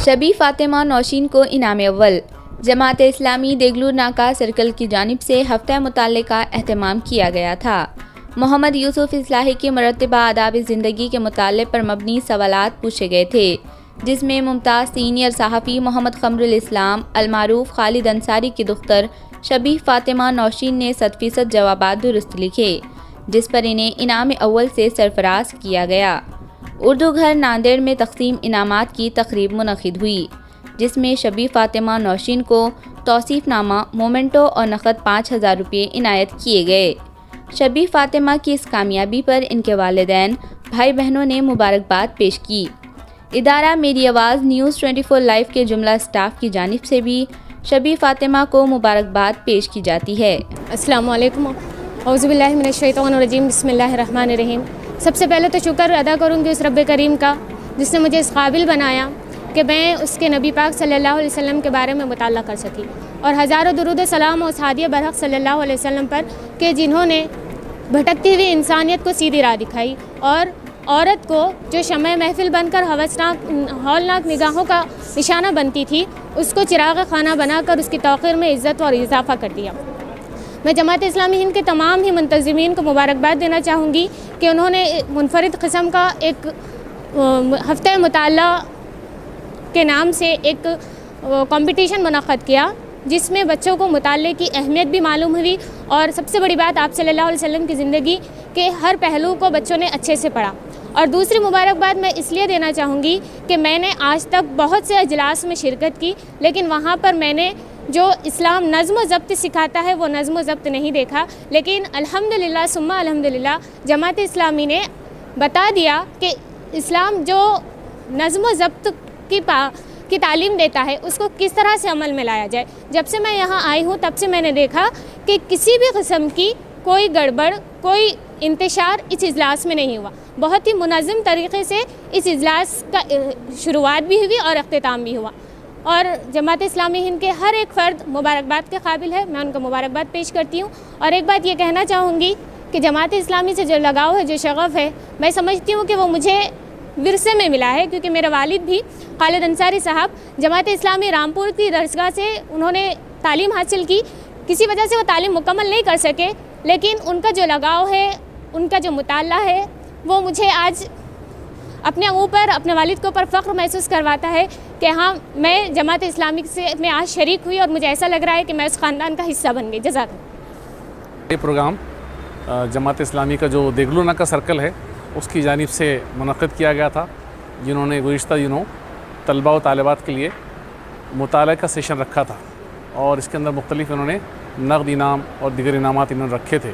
शबी फातिमा नौशीन को इनाम अव्वल। जमात इस्लामी देगलूर नाका सर्कल की जानिब से हफ्ता मुताल्ले का एहतमाम किया गया था। मोहम्मद यूसुफ इस्लाही की मरतबा आदाब ज़िंदगी के मुताल्ले पर मबनी सवालात पूछे गए थे, जिसमें मुमताज़ सीनियर सहाफ़ी मोहम्मद क़मरुल इस्लाम अलमारूफ खालिद अंसारी की दुख्तर शबी फातिमा नौशीन ने 100% जवाबात दुरुस्त लिखे, जिस पर इन्हें इनाम अव्वल से सरफराज किया गया। उर्दू घर नांदेड़ में तकसीम इनामात की तकरीब मुनक़िद हुई, जिसमें शबी फातिमा नौशीन को तौसीफ़नामा, मोमेंटो और नक़द 5000 रुपये इनायत किए गए। शबी फातिमा की इस कामयाबी पर इनके वालिदैन भाई बहनों ने मुबारकबाद पेश की। इदारा मेरी आवाज़ न्यूज़ 24 लाइव के जुमला स्टाफ की जानिब से भी शबी फातिमा को मुबारकबाद पेश की जाती है। अस्सलामु अलैकुम, औज़ुबिल्लाहि मिनश शैतानिर बिस्मिल्लाहिर रहमानिर रहीम। सबसे पहले तो शुक्र अदा करूँगी उस रब्बे करीम का जिसने मुझे इस काबिल बनाया कि मैं उसके नबी पाक सल्लल्लाहु अलैहि वसल्लम के बारे में मुताला कर सकी, और हज़ारों दुरूद सलाम उस हादिया बरहक़ सल्लल्लाहु अलैहि वसल्लम पर कि जिन्होंने भटकती हुई इंसानियत को सीधी राह दिखाई और औरत को जो शम्ए महफिल बनकर हौलनाक निगाहों का निशाना बनती थी, उसको चिराग खाना बनाकर उसकी तौक़ीर में इज़्ज़त और इजाफ़ा कर दिया। मैं जमात इस्लामी हिंद के तमाम ही मुंतज़िमीन को मुबारकबाद देना चाहूँगी कि उन्होंने मुनफरिद किस्म का एक हफ्ते मुताला के नाम से एक कंपटीशन मुनक़्क़द किया, जिसमें बच्चों को मुताले की अहमियत भी मालूम हुई, और सबसे बड़ी बात आप सल्लल्लाहु अलैहि वसल्लम की ज़िंदगी के हर पहलू को बच्चों ने अच्छे से पढ़ा। और दूसरी मुबारकबाद मैं इसलिए देना चाहूँगी कि मैंने आज तक बहुत से अजलास में शिरकत की, लेकिन वहाँ पर मैंने जो इस्लाम नज़्म व ज़ब्त सिखाता है वो नज़्म व ज़ब्त नहीं देखा। लेकिन अल्हम्दुलिल्लाह सुम्मा अल्हम्दुलिल्लाह जमात इस्लामी ने बता दिया कि इस्लाम जो नज़्म व ज़ब्त की तालीम देता है उसको किस तरह से अमल में लाया जाए। जब से मैं यहाँ आई हूँ तब से मैंने देखा कि किसी भी किस्म की कोई गड़बड़, कोई इंतशार इस इजलास में नहीं हुआ। बहुत ही मुनज़्ज़म तरीक़े से इस इजलास का शुरुआत भी हुई और अख्तिताम भी हुआ, और जमात इस्लामी हिंद के हर एक फ़र्द मुबारकबाद के काबिल है। मैं उनको मुबारकबाद पेश करती हूँ। और एक बात ये कहना चाहूँगी कि जमात इस्लामी से जो लगाव है, जो शग़फ़ है, मैं समझती हूँ कि वो मुझे विरसे में मिला है, क्योंकि मेरे वालिद भी खालिद अंसारी साहब जमात इस्लामी रामपुर की दरसगाह से उन्होंने तालीम हासिल की। किसी वजह से वो तालीम मुकम्मल नहीं कर सके, लेकिन उनका जो लगाव है, उनका जो मुताला है, वो मुझे आज अपने ऊपर, अपने वालिद के ऊपर फ़ख्र महसूस करवाता है कि हाँ, मैं जमात इस्लामी से मैं आज शरीक हुई और मुझे ऐसा लग रहा है कि मैं उस ख़ानदान का हिस्सा बन गई। जज़ाकल्लाह। ये प्रोग्राम जमात इस्लामी का जो देगलूर नाका सर्कल है उसकी जानिब से मुनक़्क़िद किया गया था, जिन्होंने गुज़िश्ता दिनों तलबा व तालिबात के लिए मुताला का सेशन रखा था, और इसके अंदर मुख्तलिफ़ इन्होंने नक़द इनाम और दीगर इनामात इन्होंने रखे थे।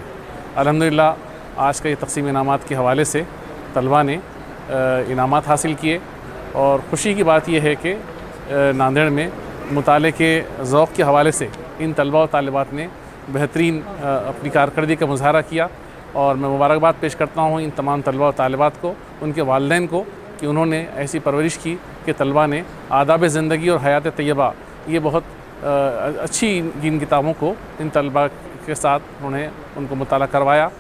अल्हम्दुलिल्लाह आज का ये तक़सीम इनामात के हवाले से तलबा ने इनामात हासिल किए, और ख़ुशी की बात यह है कि नांदेड़ में मुताले के ज़ौक़ के हवाले से इन तलबा व तालिबात ने बेहतरीन अपनी कारकर्दगी का मुज़ाहरा किया, और मैं मुबारकबाद पेश करता हूँ इन तमाम तलबा व तालिबात को, उनके वालिदैन को, कि उन्होंने ऐसी परवरिश की कि तलबा ने आदाब ज़िंदगी और हयात तय्यबा, ये बहुत अच्छी इन किताबों को इन तलबा के साथ उन्होंने उनको मुताला करवाया,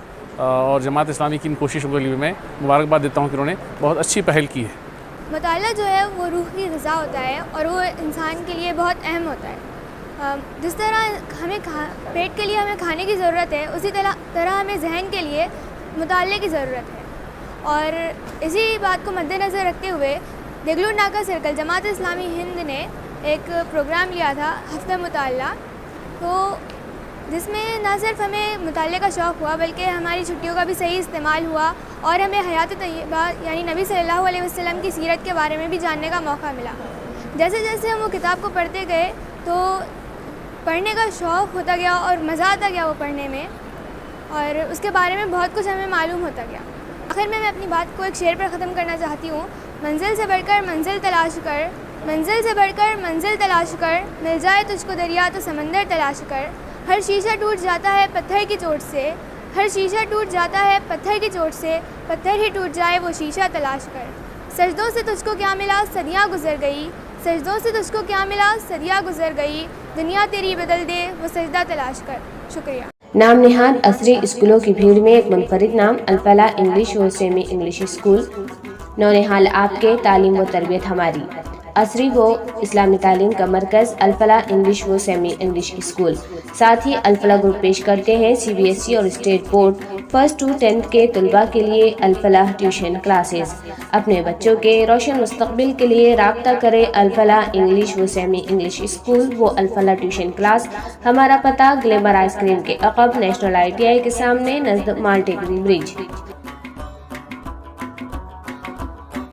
और जमात इस्लामी की इन कोशिशों के लिए मैं मुबारकबाद देता हूँ कि उन्होंने बहुत अच्छी पहल की है। मुताला जो है वो रूह की ग़िज़ा होता है, और वो इंसान के लिए बहुत अहम होता है। जिस तरह हमें पेट के लिए हमें खाने की ज़रूरत है, उसी तरह हमें जहन के लिए मुताले की ज़रूरत है। और इसी बात को मद्देनज़र रखते हुए देगलूर नाका सर्कल जमात इस्लामी हिंद ने एक प्रोग्राम लिया था हफ्ते मुताला, तो जिसमें न सिर्फ हमें मुताले का शौक़ हुआ, बल्कि हमारी छुट्टियों का भी सही इस्तेमाल हुआ, और हमें हयात तय्यबा यानी नबी सल्लल्लाहु अलैहि वसल्लम की सीरत के बारे में भी जानने का मौका मिला। जैसे जैसे हम वो किताब को पढ़ते गए तो पढ़ने का शौक़ होता गया और मज़ा आता गया वो पढ़ने में, और उसके बारे में बहुत कुछ हमें मालूम होता गया। आखिर में मैं अपनी बात को एक शेर पर ख़त्म करना चाहती हूँ। मंजिल से बढ़कर मंजिल तलाश कर, मंजिल से बढ़कर मंजिल तलाश कर, मिल जाए तुझको दरिया तो समंदर तलाश कर। हर शीशा टूट जाता है पत्थर की चोट से, हर शीशा टूट जाता है पत्थर की चोट से, पत्थर ही टूट जाए वो शीशा तलाश कर। सजदों से तुझको क्या मिला सदियाँ गुजर गई, सजदों से तुझको क्या मिला सदियाँ गुजर गई, दुनिया तेरी बदल दे वो सजदा तलाश कर। शुक्रिया। नाम निहाद असरी स्कूलों की भीड़ में एक मुनफरिद नाम अल-फला इंग्लिश और सेमी इंग्लिश स्कूल। नौनिहाल आपके तालीम व तरबियत हमारी। असरी व इस्लामी तालीम का मरकज़ अल-फलाह इंग्लिश व सेमी इंग्लिश स्कूल। साथ ही अल-फलाह ग्रुप पेश करते हैं CBSE और state board 1st to 10th के तलबा के लिए अल-फलाह ट्यूशन क्लासेस। अपने बच्चों के रोशन मुस्तकबिल के लिए राब्ता करें अल-फलाह इंग्लिश व सेमी इंग्लिश स्कूल व अल-फलाह ट्यूशन क्लास। हमारा पता ग्लैमर आइसक्रीम के अक़ब नेशनल ITI के सामने नज़द माल्टेगरी ब्रिज।